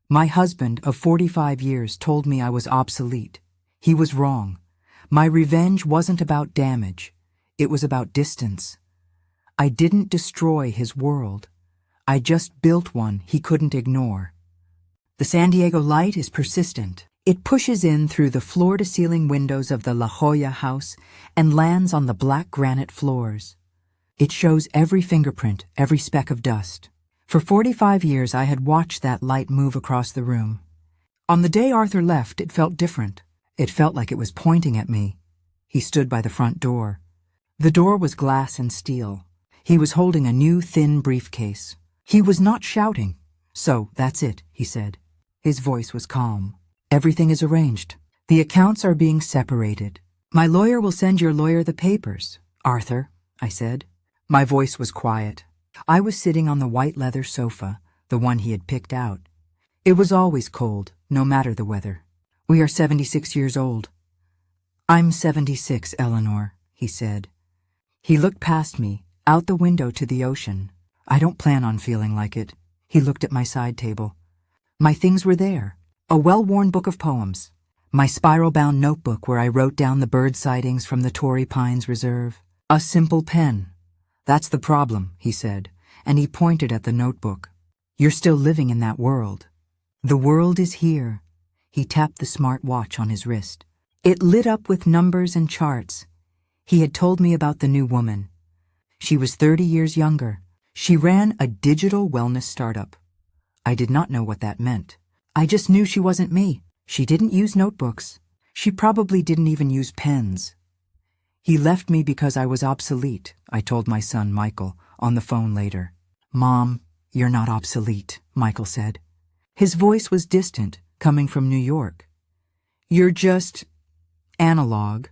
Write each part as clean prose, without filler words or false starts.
My husband of 45 years told me I was obsolete. He was wrong. My revenge wasn't about damage. It was about distance. I didn't destroy his world. I just built one he couldn't ignore. The San Diego light is persistent. It pushes in through the floor-to-ceiling windows of the La Jolla house and lands on the black granite floors. It shows every fingerprint, every speck of dust. For 45 years I had watched that light move across the room. On the day Arthur left, it felt different. It felt like it was pointing at me. He stood by the front door. The door was glass and steel. He was holding a new thin briefcase. He was not shouting. "So, that's it," he said. His voice was calm. "Everything is arranged. The accounts are being separated. My lawyer will send your lawyer the papers." "Arthur," I said. My voice was quiet. I was sitting on the white leather sofa, the one he had picked out. It was always cold, no matter the weather. "We are 76 years old." "I'm 76, Eleanor," he said. He looked past me, out the window to the ocean. "I don't plan on feeling like it." He looked at my side table. My things were there. A well-worn book of poems. My spiral-bound notebook where I wrote down the bird sightings from the Torrey Pines Reserve. A simple pen. "That's the problem," he said, and he pointed at the notebook. "You're still living in that world. The world is here." He tapped the smart watch on his wrist. It lit up with numbers and charts. He had told me about the new woman. She was 30 years younger. She ran a digital wellness startup. I did not know what that meant. I just knew she wasn't me. She didn't use notebooks. She probably didn't even use pens. "He left me because I was obsolete," I told my son Michael on the phone later. "Mom, you're not obsolete," Michael said. His voice was distant, coming from New York. "You're just analog."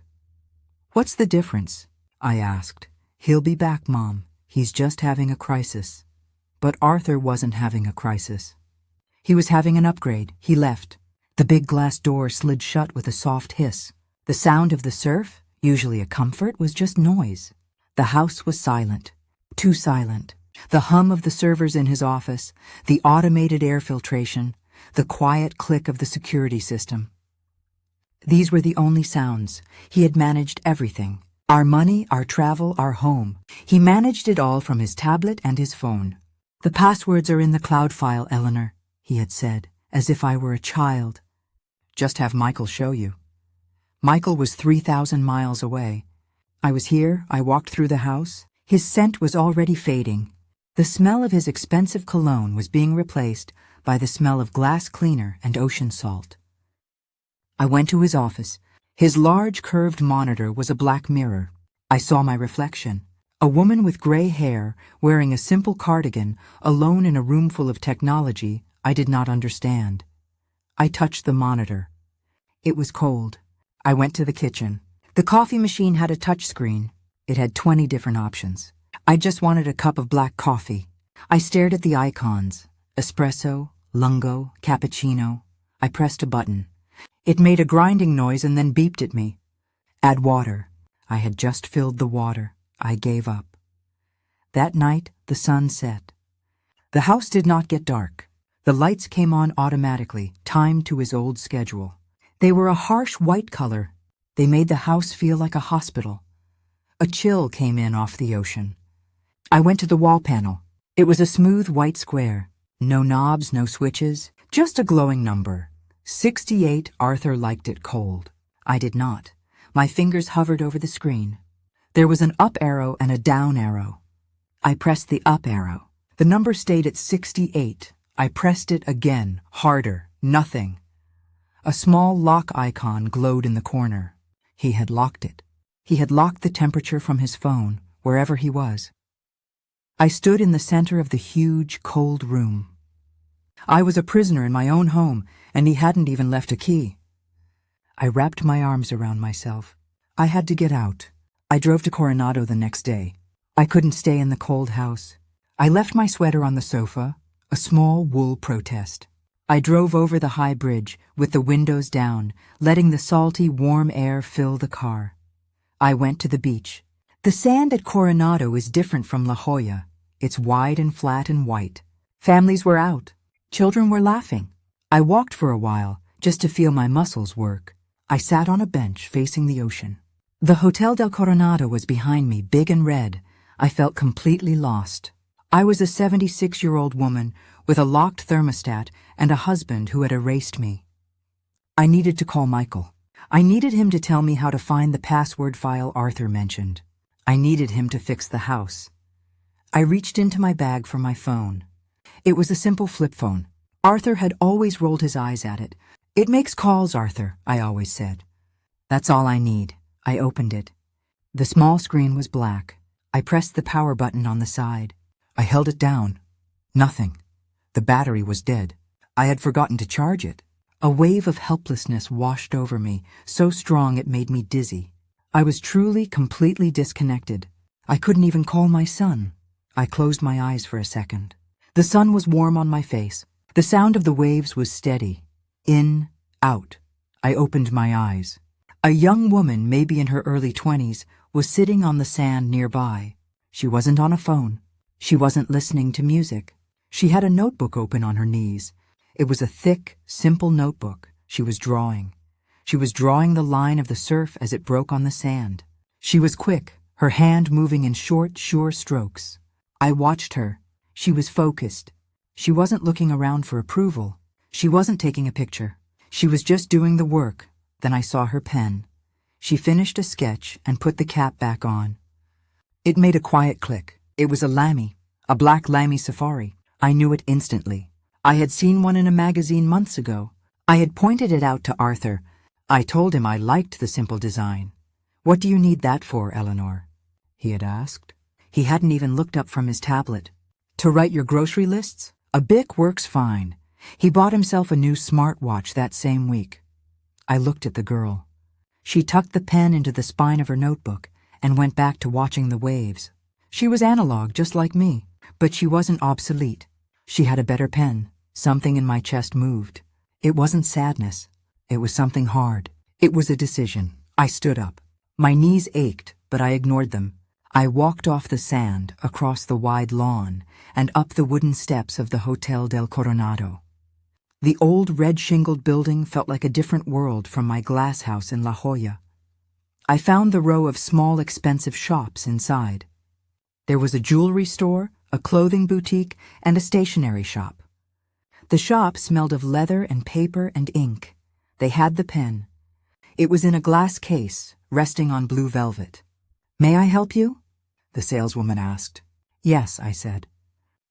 "What's the difference?" I asked. "He'll be back, Mom. He's just having a crisis." But Arthur wasn't having a crisis. He was having an upgrade. He left. The big glass door slid shut with a soft hiss. The sound of the surf, usually a comfort, was just noise. The house was silent. Too silent. The hum of the servers in his office, the automated air filtration, the quiet click of the security system. These were the only sounds. He had managed everything. Our money, our travel, our home. He managed it all from his tablet and his phone. "The passwords are in the cloud file, Eleanor," he had said, as if I were a child. "Just have Michael show you." Michael was 3,000 miles away. I was here, I walked through the house. His scent was already fading. The smell of his expensive cologne was being replaced by the smell of glass cleaner and ocean salt. I went to his office. His large curved monitor was a black mirror. I saw my reflection. A woman with gray hair, wearing a simple cardigan, alone in a room full of technology I did not understand. I touched the monitor. It was cold. I went to the kitchen. The coffee machine had a touch screen. It had 20 different options. I just wanted a cup of black coffee. I stared at the icons. Espresso, lungo, cappuccino. I pressed a button. It made a grinding noise and then beeped at me. "Add water." I had just filled the water. I gave up. That night, the sun set. The house did not get dark. The lights came on automatically, timed to his old schedule. They were a harsh white color. They made the house feel like a hospital. A chill came in off the ocean. I went to the wall panel. It was a smooth white square. No knobs, no switches, just a glowing number. 68. Arthur liked it cold. I did not. My fingers hovered over the screen. There was an up arrow and a down arrow. I pressed the up arrow. The number stayed at 68. I pressed it again, harder, nothing. A small lock icon glowed in the corner. He had locked it. He had locked the temperature from his phone, wherever he was. I stood in the center of the huge, cold room. I was a prisoner in my own home, and he hadn't even left a key. I wrapped my arms around myself. I had to get out. I drove to Coronado the next day. I couldn't stay in the cold house. I left my sweater on the sofa, a small wool protest. I drove over the high bridge, with the windows down, letting the salty, warm air fill the car. I went to the beach. The sand at Coronado is different from La Jolla. It's wide and flat and white. Families were out. Children were laughing. I walked for a while, just to feel my muscles work. I sat on a bench facing the ocean. The Hotel del Coronado was behind me, big and red. I felt completely lost. I was a 76-year-old woman with a locked thermostat and a husband who had erased me. I needed to call Michael. I needed him to tell me how to find the password file Arthur mentioned. I needed him to fix the house. I reached into my bag for my phone. It was a simple flip phone. Arthur had always rolled his eyes at it. "It makes calls, Arthur," I always said. "That's all I need." I opened it. The small screen was black. I pressed the power button on the side. I held it down. Nothing. The battery was dead. I had forgotten to charge it. A wave of helplessness washed over me, so strong it made me dizzy. I was truly, completely disconnected. I couldn't even call my son. I closed my eyes for a second. The sun was warm on my face. The sound of the waves was steady. In, out. I opened my eyes. A young woman, maybe in her early 20s, was sitting on the sand nearby. She wasn't on a phone. She wasn't listening to music. She had a notebook open on her knees. It was a thick, simple notebook. She was drawing. She was drawing the line of the surf as it broke on the sand. She was quick, her hand moving in short, sure strokes. I watched her. She was focused. She wasn't looking around for approval. She wasn't taking a picture. She was just doing the work. Then I saw her pen. She finished a sketch and put the cap back on. It made a quiet click. It was a lammy, a black lammy safari. I knew it instantly. I had seen one in a magazine months ago. I had pointed it out to Arthur. I told him I liked the simple design. "What do you need that for, Eleanor?" he had asked. He hadn't even looked up from his tablet. "To write your grocery lists? A Bic works fine." He bought himself a new smartwatch that same week. I looked at the girl. She tucked the pen into the spine of her notebook and went back to watching the waves. She was analog, just like me, but she wasn't obsolete. She had a better pen. Something in my chest moved. It wasn't sadness. It was something hard. It was a decision. I stood up. My knees ached, but I ignored them. I walked off the sand, across the wide lawn, and up the wooden steps of the Hotel del Coronado. The old red-shingled building felt like a different world from my glass house in La Jolla. I found the row of small, expensive shops inside. There was a jewelry store, a clothing boutique, and a stationery shop. The shop smelled of leather and paper and ink. They had the pen. It was in a glass case, resting on blue velvet. "May I help you?" the saleswoman asked. "Yes," I said.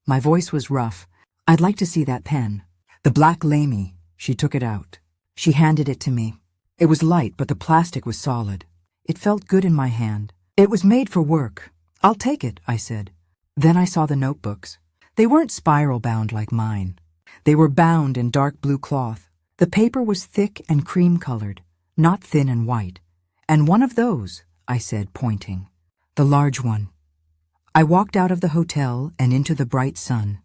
My voice was rough. "I'd like to see that pen." "The black lammy." She took it out. She handed it to me. It was light, but the plastic was solid. It felt good in my hand. "It was made for work." "I'll take it," I said. Then I saw the notebooks. They weren't spiral-bound like mine. They were bound in dark blue cloth. The paper was thick and cream-colored, not thin and white. "And one of those," I said, pointing. "The large one." I walked out of the hotel and into the bright sun.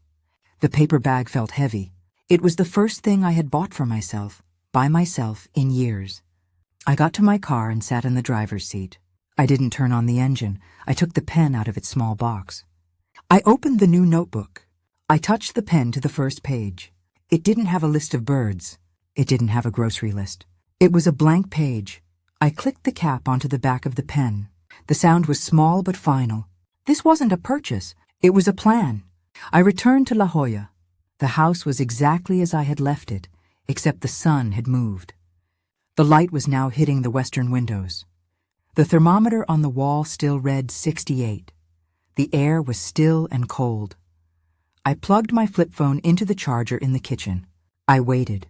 The paper bag felt heavy. It was the first thing I had bought for myself, by myself, in years. I got to my car and sat in the driver's seat. I didn't turn on the engine. I took the pen out of its small box. I opened the new notebook. I touched the pen to the first page. It didn't have a list of birds. It didn't have a grocery list. It was a blank page. I clicked the cap onto the back of the pen. The sound was small but final. This wasn't a purchase. It was a plan. I returned to La Jolla. The house was exactly as I had left it, except the sun had moved. The light was now hitting the western windows. The thermometer on the wall still read 68. The air was still and cold. I plugged my flip phone into the charger in the kitchen. I waited.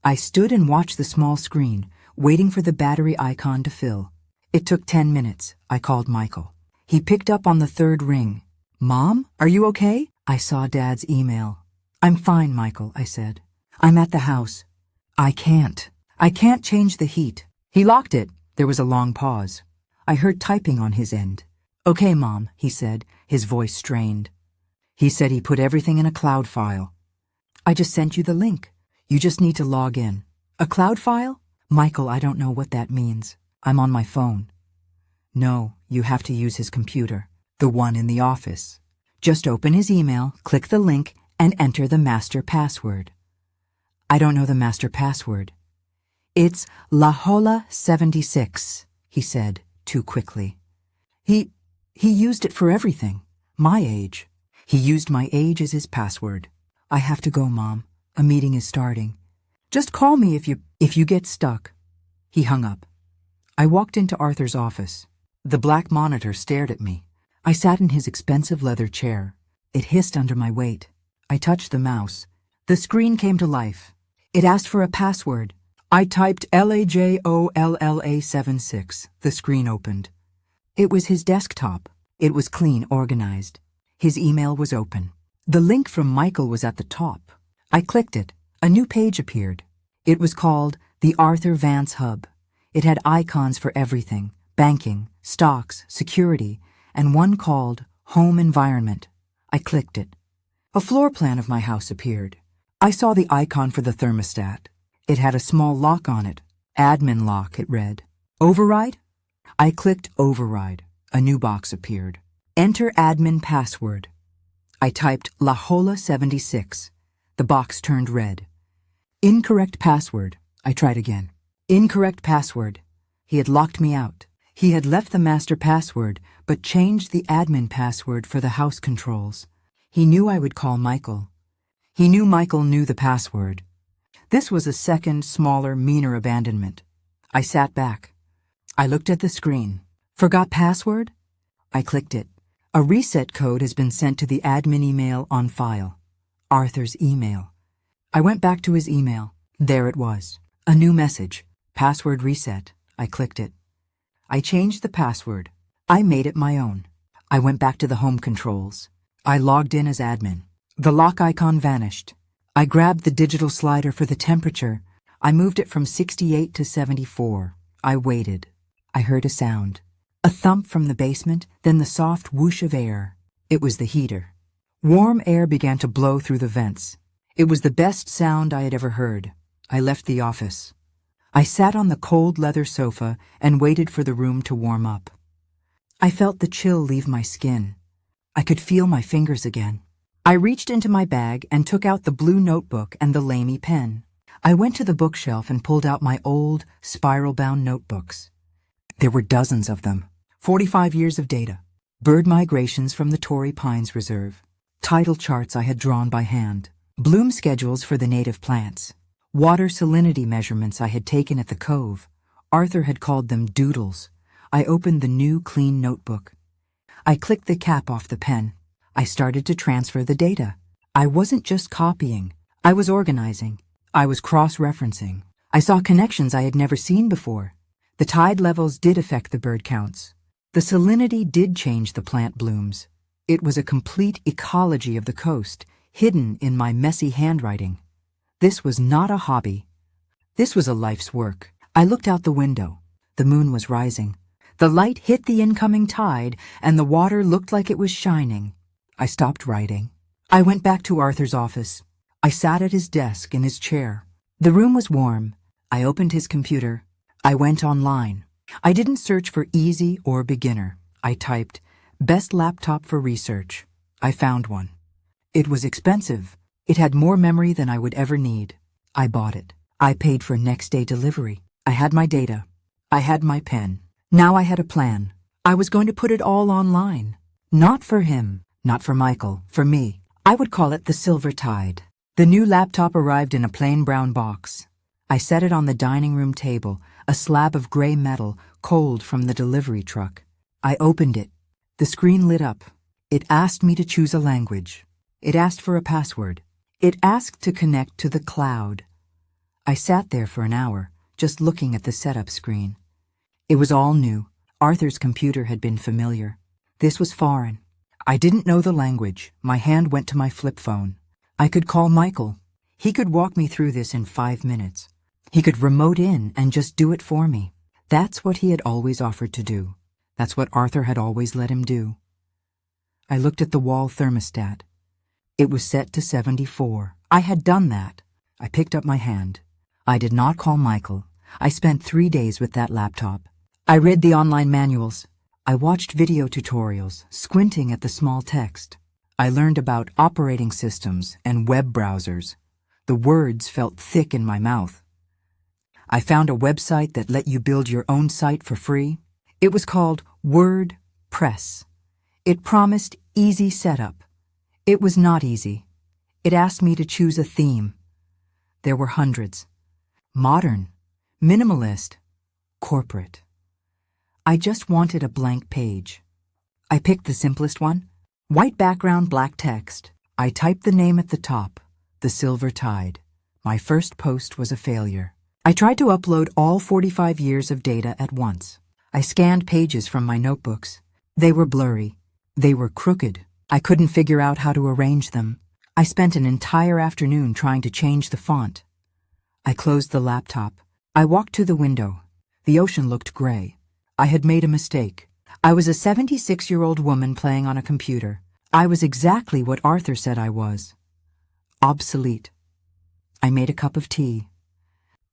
I stood and watched the small screen, waiting for the battery icon to fill. It took 10 minutes. I called Michael. He picked up on the third ring. "Mom, are you okay?" I saw Dad's email. "I'm fine, Michael," I said. "I'm at the house." I can't change the heat." He locked it. There was a long pause. I heard typing on his end. "Okay, Mom," he said, his voice strained. He said he put everything in a cloud file. "I just sent you the link. You just need to log in." "A cloud file?" "Michael, I don't know what that means. I'm on my phone." "No, you have to use his computer, the one in the office. Just open his email, click the link, and enter the master password." I don't know the master password. It's lahola76, he said, too quickly. He used it for everything. My age. He used my age as his password. I have to go, Mom. A meeting is starting. Just call me if you get stuck. He hung up. I walked into Arthur's office. The black monitor stared at me. I sat in his expensive leather chair. It hissed under my weight. I touched the mouse. The screen came to life. It asked for a password. I typed LAJOLLA76. The screen opened. It was his desktop. It was clean, organized. His email was open. The link from Michael was at the top. I clicked it. A new page appeared. It was called the Arthur Vance Hub. It had icons for everything: banking, stocks, security, and one called Home Environment. I clicked it. A floor plan of my house appeared. I saw the icon for the thermostat. It had a small lock on it. Admin lock, it read. Override? I clicked Override. A new box appeared. Enter admin password. I typed lahola76. The box turned red. Incorrect password. I tried again. Incorrect password. He had locked me out. He had left the master password, but changed the admin password for the house controls. He knew I would call Michael. He knew Michael knew the password. This was a second, smaller, meaner abandonment. I sat back. I looked at the screen. Forgot password? I clicked it. A reset code has been sent to the admin email on file. Arthur's email. I went back to his email. There it was. A new message. Password reset. I clicked it. I changed the password. I made it my own. I went back to the home controls. I logged in as admin. The lock icon vanished. I grabbed the digital slider for the temperature. I moved it from 68 to 74. I waited. I heard a sound. A thump from the basement, then the soft whoosh of air. It was the heater. Warm air began to blow through the vents. It was the best sound I had ever heard. I left the office. I sat on the cold leather sofa and waited for the room to warm up. I felt the chill leave my skin. I could feel my fingers again. I reached into my bag and took out the blue notebook and the Lamy pen. I went to the bookshelf and pulled out my old, spiral-bound notebooks. There were dozens of them. 45 years of data. Bird migrations from the Torrey Pines Reserve. Tidal charts I had drawn by hand. Bloom schedules for the native plants. Water salinity measurements I had taken at the cove. Arthur had called them doodles. I opened the new, clean notebook. I clicked the cap off the pen. I started to transfer the data. I wasn't just copying. I was organizing. I was cross-referencing. I saw connections I had never seen before. The tide levels did affect the bird counts. The salinity did change the plant blooms. It was a complete ecology of the coast, hidden in my messy handwriting. This was not a hobby. This was a life's work. I looked out the window. The moon was rising. The light hit the incoming tide, and the water looked like it was shining. I stopped writing. I went back to Arthur's office. I sat at his desk in his chair. The room was warm. I opened his computer. I went online. I didn't search for easy or beginner. I typed, best laptop for research. I found one. It was expensive. It had more memory than I would ever need. I bought it. I paid for next-day delivery. I had my data. I had my pen. Now I had a plan. I was going to put it all online. Not for him. Not for Michael, for me. I would call it the Silver Tide. The new laptop arrived in a plain brown box. I set it on the dining room table, a slab of gray metal, cold from the delivery truck. I opened it. The screen lit up. It asked me to choose a language. It asked for a password. It asked to connect to the cloud. I sat there for an hour, just looking at the setup screen. It was all new. Arthur's computer had been familiar. This was foreign. I didn't know the language. My hand went to my flip phone. I could call Michael. He could walk me through this in 5 minutes. He could remote in and just do it for me. That's what he had always offered to do. That's what Arthur had always let him do. I looked at the wall thermostat. It was set to 74. I had done that. I picked up my hand. I did not call Michael. I spent 3 days with that laptop. I read the online manuals. I watched video tutorials, squinting at the small text. I learned about operating systems and web browsers. The words felt thick in my mouth. I found a website that let you build your own site for free. It was called WordPress. It promised easy setup. It was not easy. It asked me to choose a theme. There were hundreds. Modern, minimalist, corporate. I just wanted a blank page. I picked the simplest one. White background, black text. I typed the name at the top, The Silver Tide. My first post was a failure. I tried to upload all 45 years of data at once. I scanned pages from my notebooks. They were blurry. They were crooked. I couldn't figure out how to arrange them. I spent an entire afternoon trying to change the font. I closed the laptop. I walked to the window. The ocean looked gray. I had made a mistake. I was a 76-year-old woman playing on a computer. I was exactly what Arthur said I was. Obsolete. I made a cup of tea.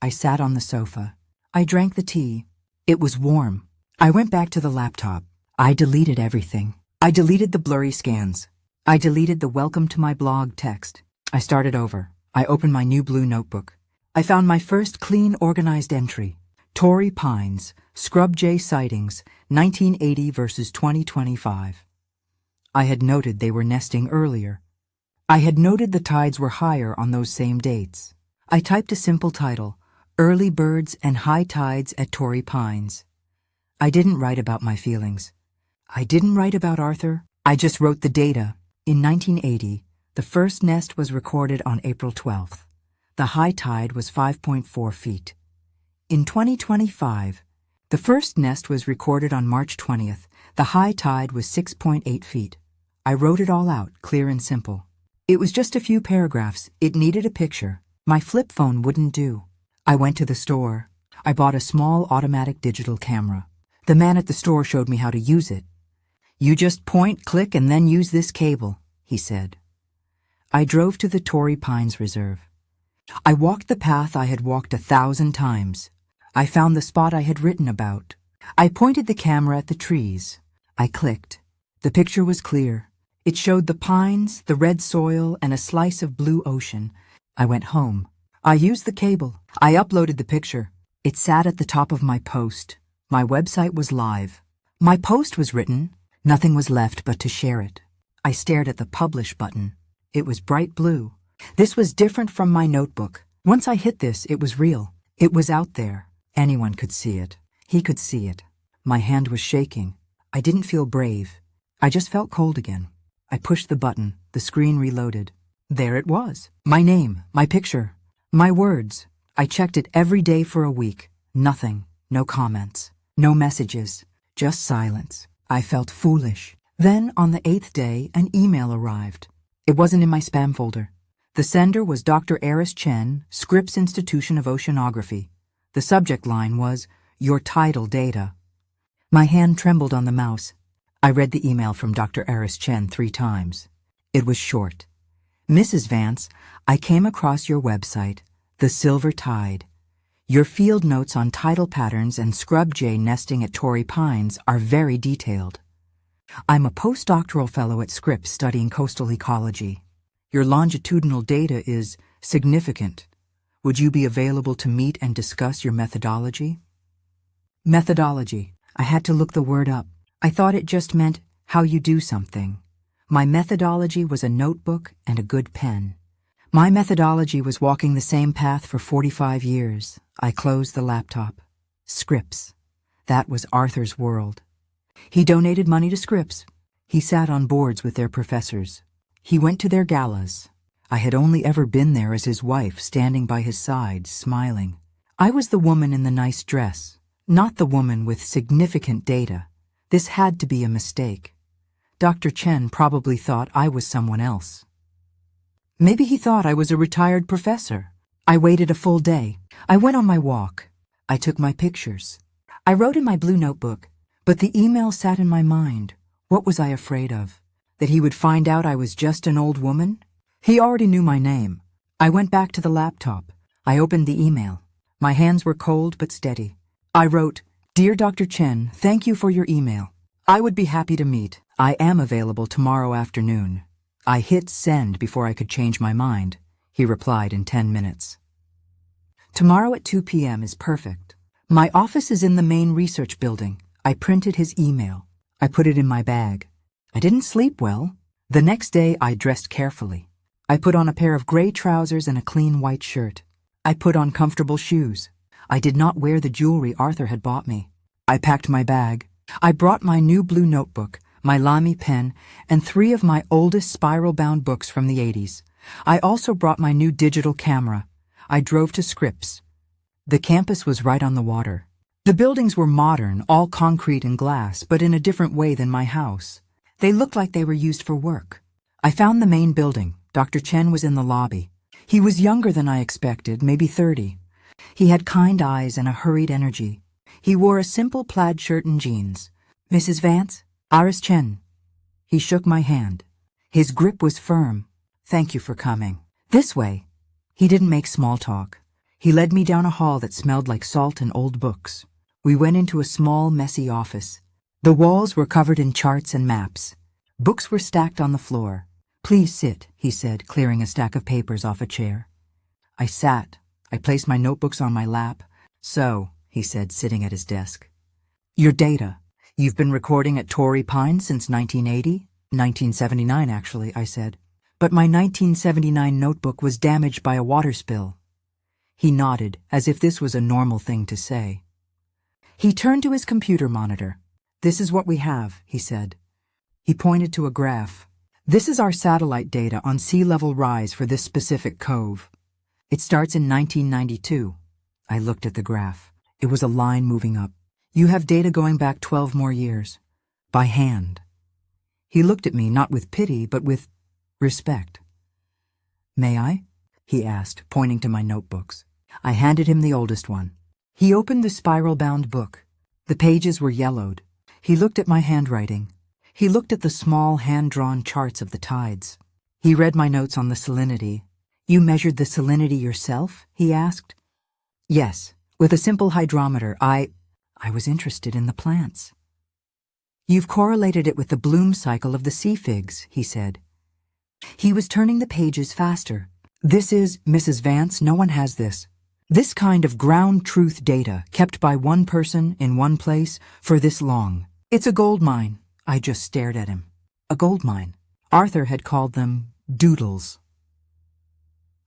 I sat on the sofa. I drank the tea. It was warm. I went back to the laptop. I deleted everything. I deleted the blurry scans. I deleted the welcome to my blog text. I started over. I opened my new blue notebook. I found my first clean, organized entry. Torrey Pines, Scrub Jay sightings, 1980 versus 2025. I had noted they were nesting earlier. I had noted the tides were higher on those same dates. I typed a simple title, Early Birds and High Tides at Torrey Pines. I didn't write about my feelings. I didn't write about Arthur. I just wrote the data. In 1980, the first nest was recorded on April 12th. The high tide was 5.4 feet. In 2025, the first nest was recorded on March 20th. The high tide was 6.8 feet. I wrote it all out, clear and simple. It was just a few paragraphs. It needed a picture. My flip phone wouldn't do. I went to the store. I bought a small automatic digital camera. The man at the store showed me how to use it. You just point, click, and then use this cable, he said. I drove to the Torrey Pines Reserve. I walked the path I had walked 1,000 times. I found the spot I had written about. I pointed the camera at the trees. I clicked. The picture was clear. It showed the pines, the red soil, and a slice of blue ocean. I went home. I used the cable. I uploaded the picture. It sat at the top of my post. My website was live. My post was written. Nothing was left but to share it. I stared at the publish button. It was bright blue. This was different from my notebook. Once I hit this, it was real. It was out there. Anyone could see it. He could see it. My hand was shaking. I didn't feel brave. I just felt cold again. I pushed the button. The screen reloaded. There it was. My name, my picture, my words. I checked it every day for a week. Nothing. No comments. No messages. Just silence. I felt foolish. Then, on the 8th day, an email arrived. It wasn't in my spam folder. The sender was Dr. Eris Chen, Scripps Institution of Oceanography. The subject line was, Your tidal data. My hand trembled on the mouse. I read the email from Dr. Eris Chen 3 times. It was short. Mrs. Vance, I came across your website, The Silver Tide. Your field notes on tidal patterns and scrub jay nesting at Torrey Pines are very detailed. I'm a postdoctoral fellow at Scripps studying coastal ecology. Your longitudinal data is significant. Would you be available to meet and discuss your methodology? Methodology. I had to look the word up. I thought it just meant how you do something. My methodology was a notebook and a good pen. My methodology was walking the same path for 45 years. I closed the laptop. Scripps. That was Arthur's world. He donated money to Scripps. He sat on boards with their professors. He went to their galas. I had only ever been there as his wife, standing by his side, smiling. I was the woman in the nice dress, not the woman with significant data. This had to be a mistake. Dr. Chen probably thought I was someone else. Maybe he thought I was a retired professor. I waited a full day. I went on my walk. I took my pictures. I wrote in my blue notebook, but the email sat in my mind. What was I afraid of? That he would find out I was just an old woman? He already knew my name. I went back to the laptop. I opened the email. My hands were cold but steady. I wrote, Dear Dr. Chen, thank you for your email. I would be happy to meet. I am available tomorrow afternoon. I hit send before I could change my mind. he replied in 10 minutes. Tomorrow at 2 p.m. is perfect. My office is in the main research building. I printed his email. I put it in my bag. I didn't sleep well. The next day, I dressed carefully. I put on a pair of gray trousers and a clean white shirt. I put on comfortable shoes. I did not wear the jewelry Arthur had bought me. I packed my bag. I brought my new blue notebook, my Lamy pen, and 3 of my oldest spiral-bound books from the 80s. I also brought my new digital camera. I drove to Scripps. The campus was right on the water. The buildings were modern, all concrete and glass, but in a different way than my house. They looked like they were used for work. I found the main building. Dr. Chen was in the lobby. He was younger than I expected, maybe 30. He had kind eyes and a hurried energy. He wore a simple plaid shirt and jeans. "Mrs. Vance? Iris Chen." He shook my hand. His grip was firm. "Thank you for coming. This way." He didn't make small talk. He led me down a hall that smelled like salt and old books. We went into a small, messy office. The walls were covered in charts and maps. Books were stacked on the floor. "Please sit," he said, clearing a stack of papers off a chair. I sat. I placed my notebooks on my lap. "So," he said, sitting at his desk. "Your data. You've been recording at Torrey Pines since 1980? 1979, actually," I said. "But my 1979 notebook was damaged by a water spill." He nodded, as if this was a normal thing to say. He turned to his computer monitor. "This is what we have," he said. He pointed to a graph. "This is our satellite data on sea level rise for this specific cove. It starts in 1992. I looked at the graph. It was a line moving up. "You have data going back 12 more years. By hand." He looked at me not with pity, but with respect. "May I?" he asked, pointing to my notebooks. I handed him the oldest one. He opened the spiral-bound book. The pages were yellowed. He looked at my handwriting. He looked at the small hand-drawn charts of the tides. He read my notes on the salinity. "You measured the salinity yourself?" he asked. "Yes, with a simple hydrometer. I was interested in the plants." "You've correlated it with the bloom cycle of the sea figs," he said. He was turning the pages faster. "This is, Mrs. Vance, no one has this. This kind of ground truth data kept by one person in one place for this long. It's a gold mine." I just stared at him. A gold mine. Arthur had called them doodles.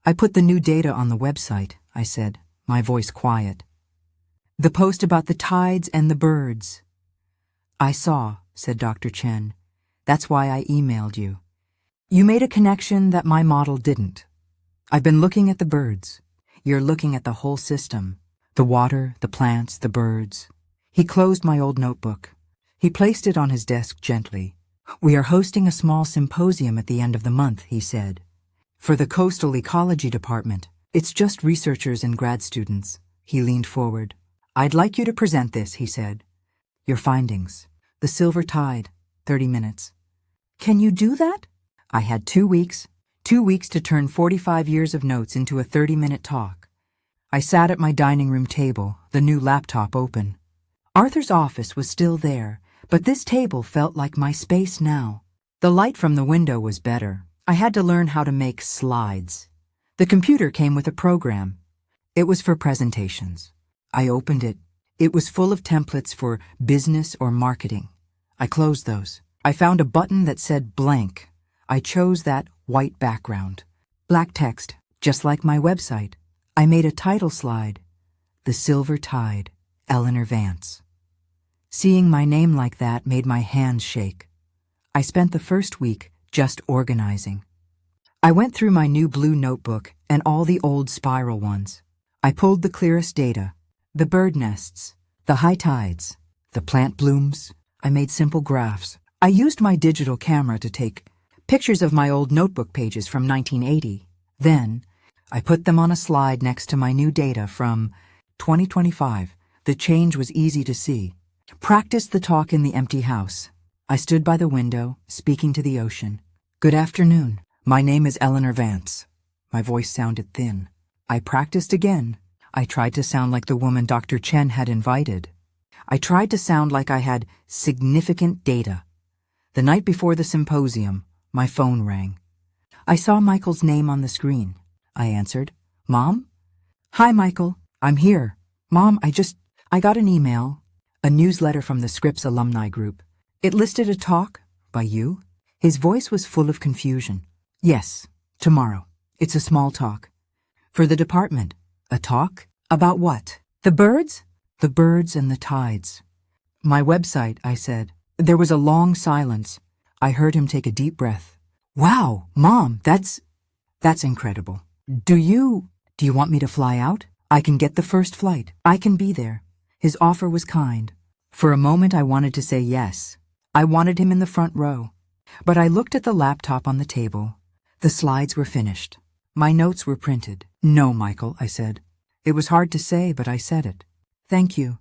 "I put the new data on the website," I said, my voice quiet. "The post about the tides and the birds." "I saw," said Dr. Chen. "That's why I emailed you. You made a connection that my model didn't. I've been looking at the birds. You're looking at the whole system. The water, the plants, the birds." He closed my old notebook. He placed it on his desk gently. "We are hosting a small symposium at the end of the month," he said. "For the Coastal Ecology Department. It's just researchers and grad students." He leaned forward. "I'd like you to present this," he said. "Your findings. The silver tide, 30 minutes. "Can you do that?" I had 2 weeks. 2 weeks to turn 45 years of notes into a 30-minute talk. I sat at my dining room table, the new laptop open. Arthur's office was still there, but this table felt like my space now. The light from the window was better. I had to learn how to make slides. The computer came with a program. It was for presentations. I opened it. It was full of templates for business or marketing. I closed those. I found a button that said blank. I chose that white background. Black text, just like my website. I made a title slide. "The Silver Tide, Eleanor Vance." Seeing my name like that made my hands shake. I spent the first week just organizing. I went through my new blue notebook and all the old spiral ones. I pulled the clearest data, the bird nests, the high tides, the plant blooms. I made simple graphs. I used my digital camera to take pictures of my old notebook pages from 1980. Then, I put them on a slide next to my new data from 2025. The change was easy to see. Practiced the talk in the empty house. I stood by the window, speaking to the ocean. "Good afternoon. My name is Eleanor Vance." My voice sounded thin. I practiced again. I tried to sound like the woman Dr. Chen had invited. I tried to sound like I had significant data. The night before the symposium, my phone rang. I saw Michael's name on the screen. I answered. Mom? Hi, Michael. I'm here. Mom, I got an email, a newsletter from the Scripps alumni group. It listed a talk by you. His voice was full of confusion. Yes, tomorrow. It's a small talk. For the department. A talk? About what? The birds? The birds and the tides. My website, I said. There was a long silence. I heard him take a deep breath. Wow, Mom, that's incredible. Do you want me to fly out? I can get the first flight. I can be there. His offer was kind. For a moment I wanted to say yes. I wanted him in the front row. But I looked at the laptop on the table. The slides were finished. My notes were printed. No, Michael, I said. It was hard to say, but I said it. Thank you.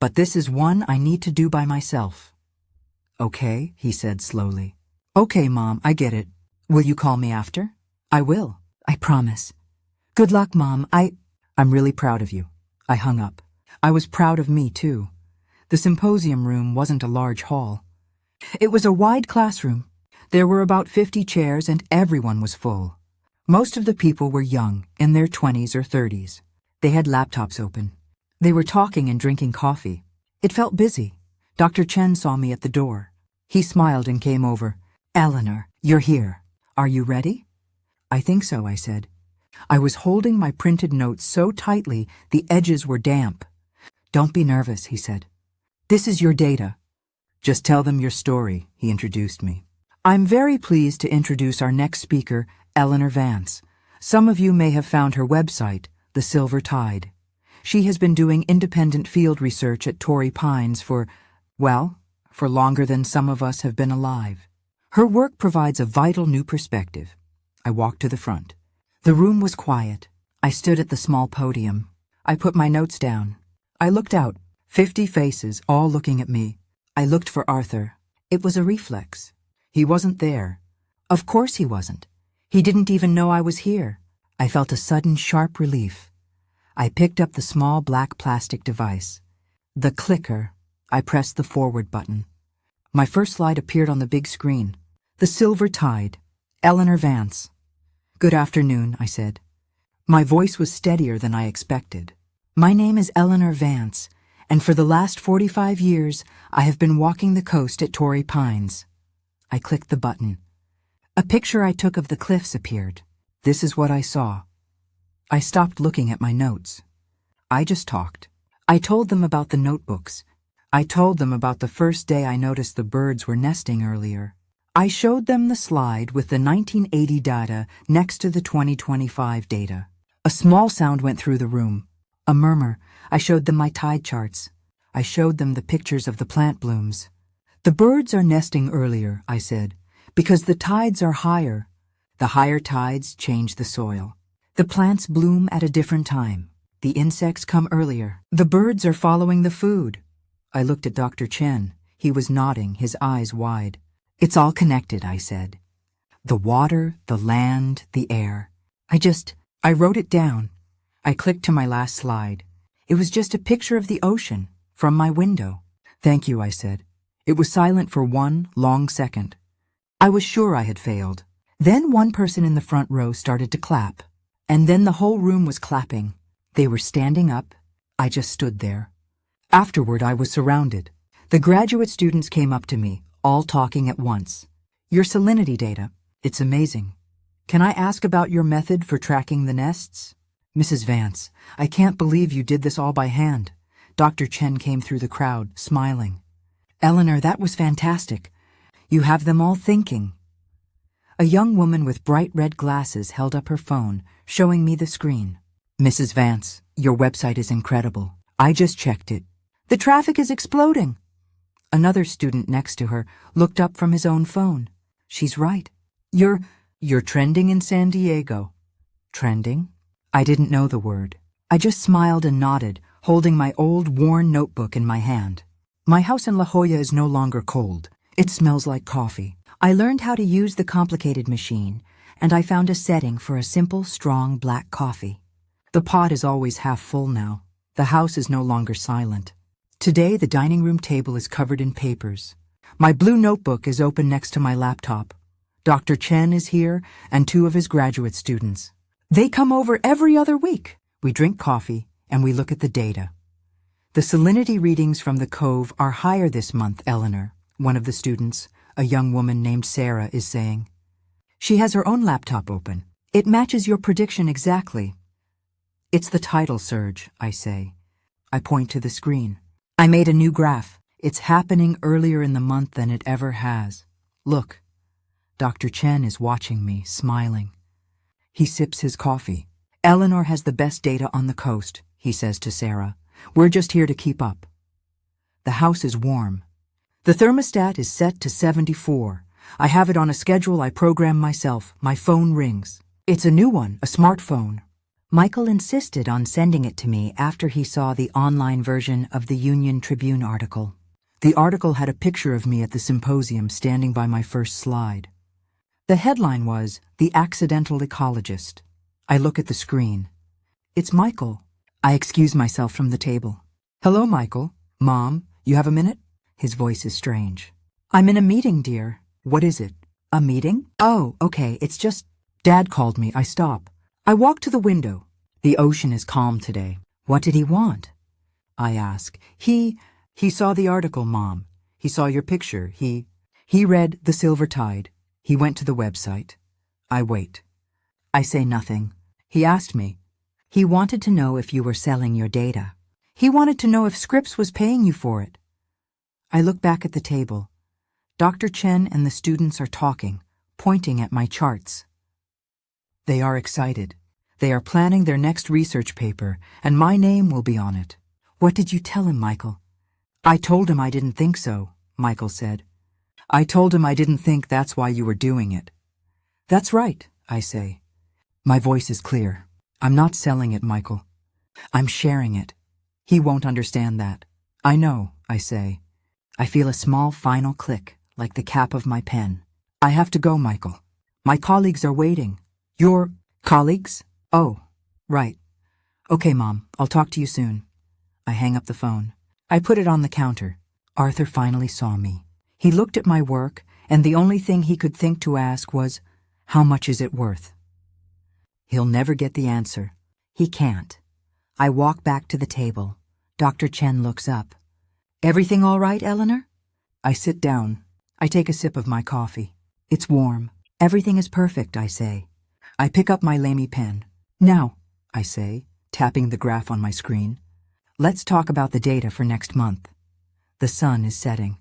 But this is one I need to do by myself. Okay, he said slowly. Okay, Mom, I get it. Will you call me after? I will. I promise. Good luck, Mom. I'm really proud of you. I hung up. I was proud of me, too. The symposium room wasn't a large hall. It was a wide classroom. There were about 50 chairs and everyone was full. Most of the people were young, in their 20s or 30s. They had laptops open. They were talking and drinking coffee. It felt busy. Dr. Chen saw me at the door. He smiled and came over. Eleanor, you're here. Are you ready? I think so, I said. I was holding my printed notes so tightly the edges were damp. Don't be nervous, he said. This is your data. Just tell them your story, he introduced me. I'm very pleased to introduce our next speaker, Eleanor Vance. Some of you may have found her website, The Silver Tide. She has been doing independent field research at Torrey Pines for longer than some of us have been alive. Her work provides a vital new perspective. I walked to the front. The room was quiet. I stood at the small podium. I put my notes down. I looked out. 50 faces, all looking at me. I looked for Arthur. It was a reflex. He wasn't there. Of course he wasn't. He didn't even know I was here. I felt a sudden sharp relief. I picked up the small black plastic device. The clicker. I pressed the forward button. My first slide appeared on the big screen. The Silver Tide. Eleanor Vance. Good afternoon, I said. My voice was steadier than I expected. My name is Eleanor Vance, and for the last 45 years, I have been walking the coast at Torrey Pines. I clicked the button. A picture I took of the cliffs appeared. This is what I saw. I stopped looking at my notes. I just talked. I told them about the notebooks. I told them about the first day I noticed the birds were nesting earlier. I showed them the slide with the 1980 data next to the 2025 data. A small sound went through the room. A murmur. I showed them my tide charts. I showed them the pictures of the plant blooms. The birds are nesting earlier, I said, because the tides are higher. The higher tides change the soil. The plants bloom at a different time. The insects come earlier. The birds are following the food. I looked at Dr. Chen. He was nodding, his eyes wide. It's all connected, I said. The water, the land, the air. I wrote it down. I clicked to my last slide. It was just a picture of the ocean from my window. Thank you, I said. It was silent for one long second. I was sure I had failed. Then one person in the front row started to clap. And then the whole room was clapping. They were standing up. I just stood there. Afterward, I was surrounded. The graduate students came up to me, all talking at once. Your salinity data, it's amazing. Can I ask about your method for tracking the nests? Mrs. Vance, I can't believe you did this all by hand. Dr. Chen came through the crowd, smiling. Eleanor, that was fantastic. You have them all thinking. A young woman with bright red glasses held up her phone, showing me the screen. Mrs. Vance, your website is incredible. I just checked it. The traffic is exploding. Another student next to her looked up from his own phone. She's right. You're trending in San Diego. Trending? I didn't know the word. I just smiled and nodded, holding my old, worn notebook in my hand. My house in La Jolla is no longer cold. It smells like coffee. I learned how to use the complicated machine, and I found a setting for a simple, strong black coffee. The pot is always half full now. The house is no longer silent. Today, the dining room table is covered in papers. My blue notebook is open next to my laptop. Dr. Chen is here, and 2 of his graduate students. They come over every other week. We drink coffee and we look at the data. The salinity readings from the cove are higher this month, Eleanor, one of the students, a young woman named Sarah, is saying. She has her own laptop open. It matches your prediction exactly. It's the tidal surge, I say. I point to the screen. I made a new graph. It's happening earlier in the month than it ever has. Look. Dr. Chen is watching me, smiling. He sips his coffee. Eleanor has the best data on the coast, he says to Sarah. We're just here to keep up. The house is warm. The thermostat is set to 74. I have it on a schedule I program myself. My phone rings. It's a new one, a smartphone. Michael insisted on sending it to me after he saw the online version of the Union Tribune article. The article had a picture of me at the symposium standing by my first slide. The headline was, The Accidental Ecologist. I look at the screen. It's Michael. I excuse myself from the table. Hello, Michael. Mom, you have a minute? His voice is strange. I'm in a meeting, dear. What is it? A meeting? Oh, okay, it's just... Dad called me. I stop. I walk to the window. The ocean is calm today. What did he want? I ask. He saw the article, Mom. He saw your picture. He read The Silver Tide. He went to the website. I wait. I say nothing. He asked me. He wanted to know if you were selling your data. He wanted to know if Scripps was paying you for it. I look back at the table. Dr. Chen and the students are talking, pointing at my charts. They are excited. They are planning their next research paper, and my name will be on it. What did you tell him, Michael? I told him I didn't think so, Michael said. I told him I didn't think that's why you were doing it. That's right, I say. My voice is clear. I'm not selling it, Michael. I'm sharing it. He won't understand that. I know, I say. I feel a small final click, like the cap of my pen. I have to go, Michael. My colleagues are waiting. Your colleagues? Oh, right. Okay, Mom, I'll talk to you soon. I hang up the phone. I put it on the counter. Arthur finally saw me. He looked at my work, and the only thing he could think to ask was, how much is it worth? He'll never get the answer. He can't. I walk back to the table. Dr. Chen looks up. Everything all right, Eleanor? I sit down. I take a sip of my coffee. It's warm. Everything is perfect, I say. I pick up my Lamy pen. Now, I say, tapping the graph on my screen, let's talk about the data for next month. The sun is setting.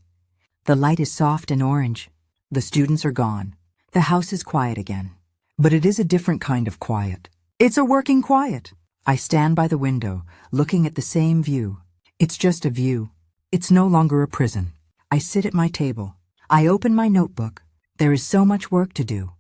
The light is soft and orange. The students are gone. The house is quiet again. But it is a different kind of quiet. It's a working quiet. I stand by the window, looking at the same view. It's just a view. It's no longer a prison. I sit at my table. I open my notebook. There is so much work to do.